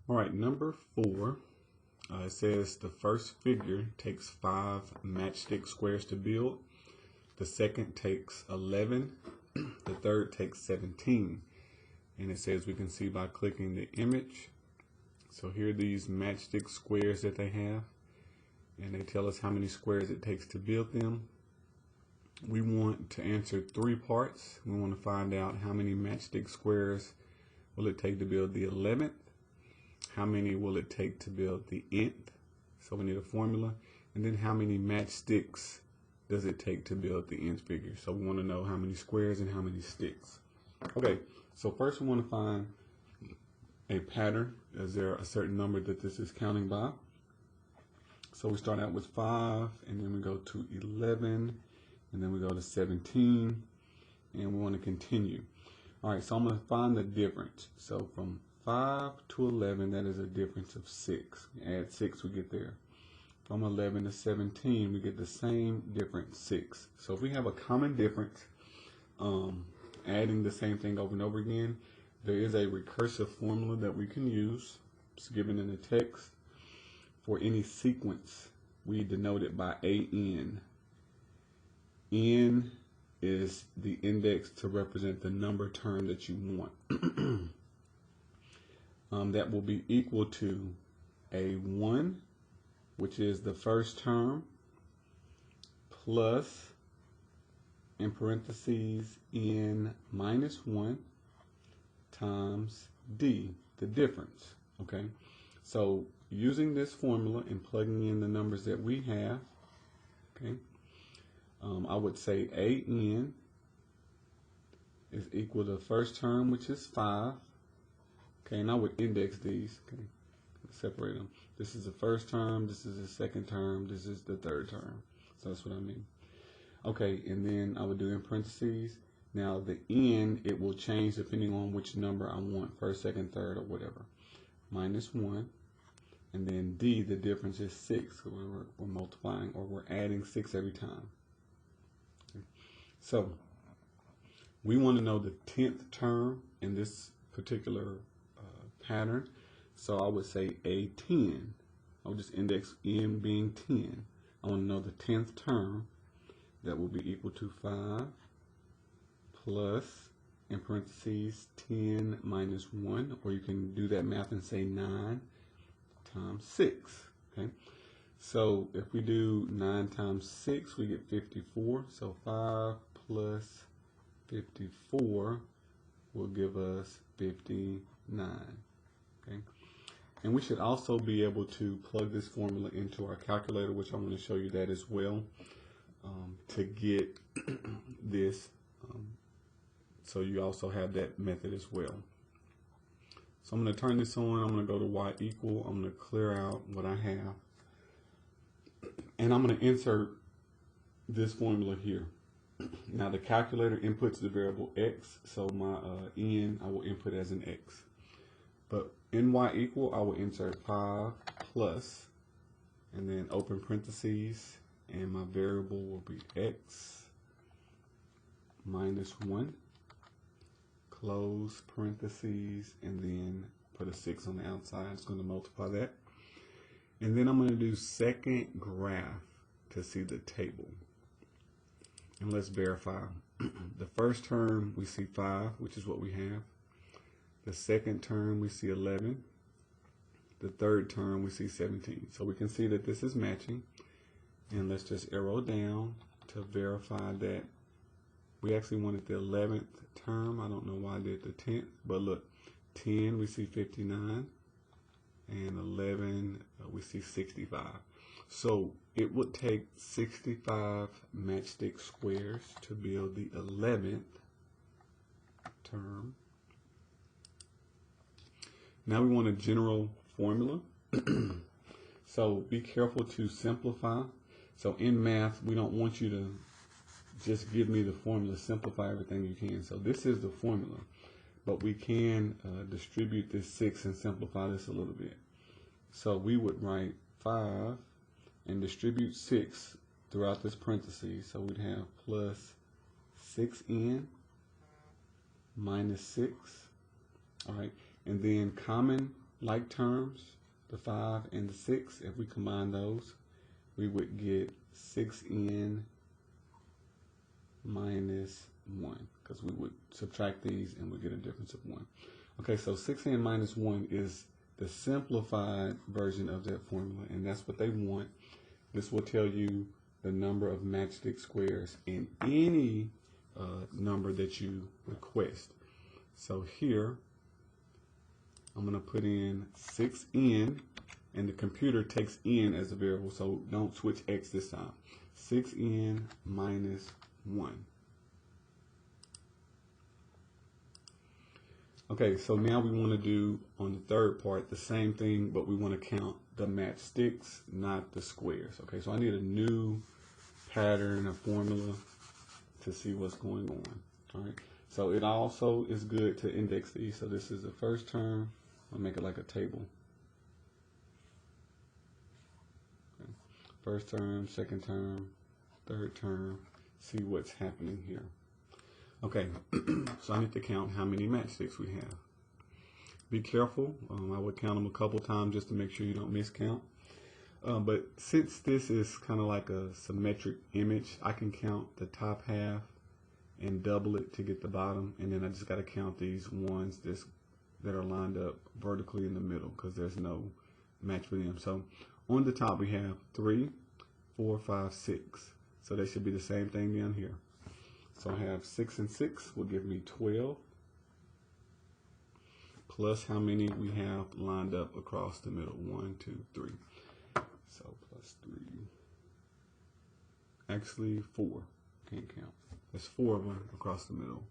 All right, number 4, it says the first figure takes 5 matchstick squares to build. The second takes 11. The third takes 17. And it says we can see by clicking the image. So here are these matchstick squares that they have. And they tell us how many squares it takes to build them. We want to answer 3 parts. We want to find out how many matchstick squares will it take to build the 11th. How many will it take to build the nth? So we need a formula. And then how many matchsticks does it take to build the nth figure? So we want to know how many squares and how many sticks. Okay, so first we want to find a pattern. Is there a certain number that this is counting by? So we start out with 5, and then we go to 11, and then we go to 17, and we want to continue. All right, so I'm going to find the difference. So from 5 to 11, that is a difference of 6. Add 6, we get there. From 11 to 17, we get the same difference, 6. So if we have a common difference, adding the same thing over and over again, there is a recursive formula that we can use. It's given in the text. For any sequence, we denote it by AN. N is the index to represent the number term that you want. That will be equal to A1, which is the first term, plus, in parentheses, N minus 1 times D, the difference. Okay, so using this formula and plugging in the numbers that we have, okay, I would say AN is equal to the first term, which is 5. Okay, and I would index these. Okay, separate them. This is the first term, this is the second term, this is the third term. So that's what I mean. Okay, and then I would do in parentheses. Now the N, it will change depending on which number I want, first, second, third, or whatever. Minus 1. And then D, the difference is 6. So we're multiplying, or we're adding 6 every time. Okay. So we want to know the 10th term in this particular pattern. So I would say A10. I would just index N being 10. I want to know the 10th term. That will be equal to 5 plus, in parentheses, 10 minus 1. Or you can do that math and say 9 times 6. Okay. So if we do 9 times 6, we get 54. So 5 plus 54 will give us 59. Okay. And we should also be able to plug this formula into our calculator, which I'm going to show you that as well, to get this. So you also have that method as well. So I'm going to turn this on. I'm going to go to y equal. I'm going to clear out what I have. And I'm going to insert this formula here. Now the calculator inputs the variable x, so my n I will input as an x. But in y equal, I will insert 5 plus, and then open parentheses, and my variable will be x minus 1, close parentheses, and then put a 6 on the outside. It's going to multiply that. And then I'm going to do second graph to see the table. And let's verify. The first term, we see 5, which is what we have. The second term, we see 11. The third term, we see 17. So we can see that this is matching. And let's just arrow down to verify that we actually wanted the 11th term. I don't know why I did the 10th, but look, 10, we see 59. And 11, we see 65. So it would take 65 matchstick squares to build the 11th term. Now we want a general formula. So be careful to simplify. So in math, we don't want you to just give me the formula, simplify everything you can. So this is the formula, but we can distribute this 6 and simplify this a little bit. So we would write 5 and distribute 6 throughout this parentheses. So we'd have plus 6n minus 6. All right, and then common like terms, the 5 and the 6, if we combine those, we would get 6n minus 1, because we would subtract these and we get a difference of 1. Okay, so 6n minus 1 is the simplified version of that formula, and that's what they want. This will tell you the number of matchstick squares in any number that you request. So here, I'm going to put in 6n, and the computer takes n as a variable, so don't switch x this time. 6n minus 1. Okay, so now we want to do on the third part the same thing, but we want to count the matchsticks, not the squares. Okay, so I need a new pattern, a formula to see what's going on. All right, so it also is good to index these. So this is the first term. I'll make it like a table. Okay. First term, second term, third term. See what's happening here. Okay, so I need to count how many matchsticks we have. Be careful. I would count them a couple times just to make sure you don't miscount. But since this is kind of like a symmetric image, I can count the top half and double it to get the bottom, and then I just got to count these ones that are lined up vertically in the middle because there's no match for them. So on the top we have 3, 4, 5, 6. So they should be the same thing down here. So I have 6 and 6 will give me 12, plus how many we have lined up across the middle. 1, 2, 3. So plus 3. Actually 4. Can't count. There's 4 of them across the middle.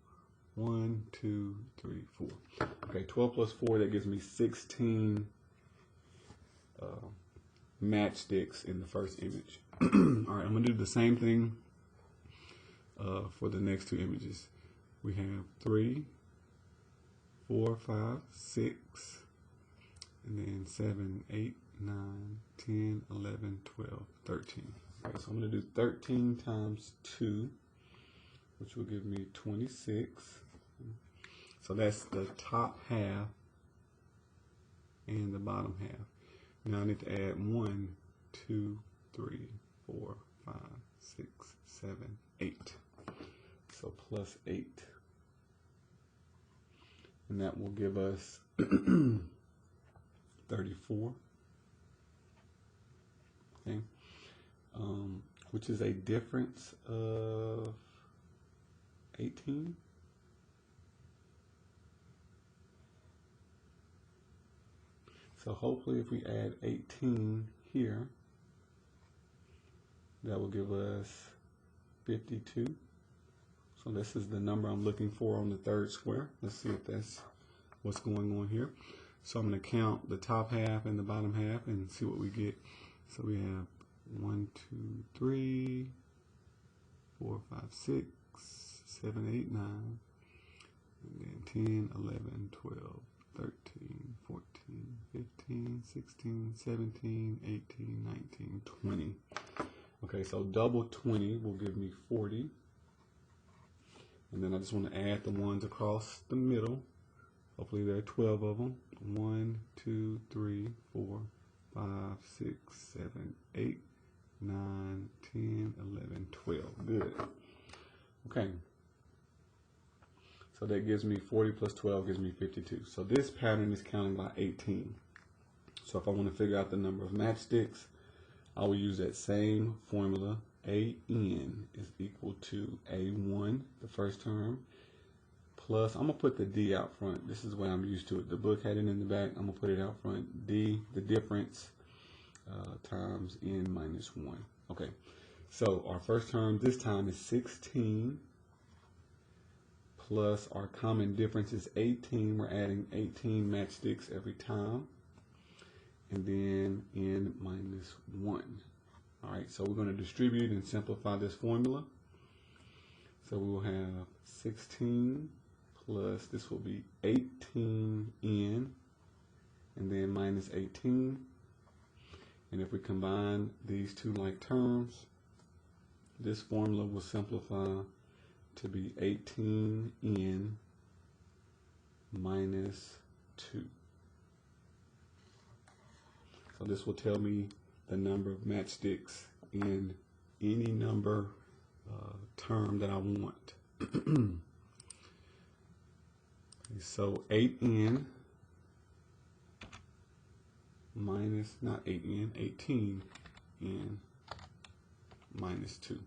1, 2, 3, 4. Okay, 12 plus 4, that gives me 16 matchsticks in the first image. All right, I'm going to do the same thing for the next two images. We have 3, 4, 5, 6, and then 7, 8, 9, 10, 11, 12, 13. Okay, so I'm going to do 13 times 2, which will give me 26. So that's the top half and the bottom half. Now I need to add 1, 2, 3, 4, 5, 6, 7, 8. So plus 8. And that will give us 34. Okay. Which is a difference of 18. So hopefully if we add 18 here, that will give us 52. So this is the number I'm looking for on the third square. Let's see if that's what's going on here. So I'm going to count the top half and the bottom half and see what we get. So we have 1, 2, 3, 4, 5, 6, 7, 8, 9, and then 10, 11, 12, 13, 14, 15, 16, 17, 18, 19, 20. Okay, so double 20 will give me 40. And then I just want to add the ones across the middle. Hopefully there are 12 of them. 1, 2, 3, 4, 5, 6, 7, 8, 9, 10, 11, 12. Good. Okay. So that gives me 40 plus 12 gives me 52. So this pattern is counting by 18. So if I want to figure out the number of matchsticks, I will use that same formula. AN is equal to A1, the first term, plus, I'm going to put the D out front. This is the way I'm used to it. The book had it in the back. I'm going to put it out front. D, the difference, times N minus 1. Okay, so our first term this time is 16, plus our common difference is 18. We're adding 18 matchsticks every time. And then N minus 1. All right, so we're going to distribute and simplify this formula. So we will have 16 plus, this will be 18n, and then minus 18. And if we combine these two like terms, this formula will simplify to be 18n minus 2. So this will tell me the number of matchsticks in any number term that I want. So 8n minus, not 8n, 18n minus 2.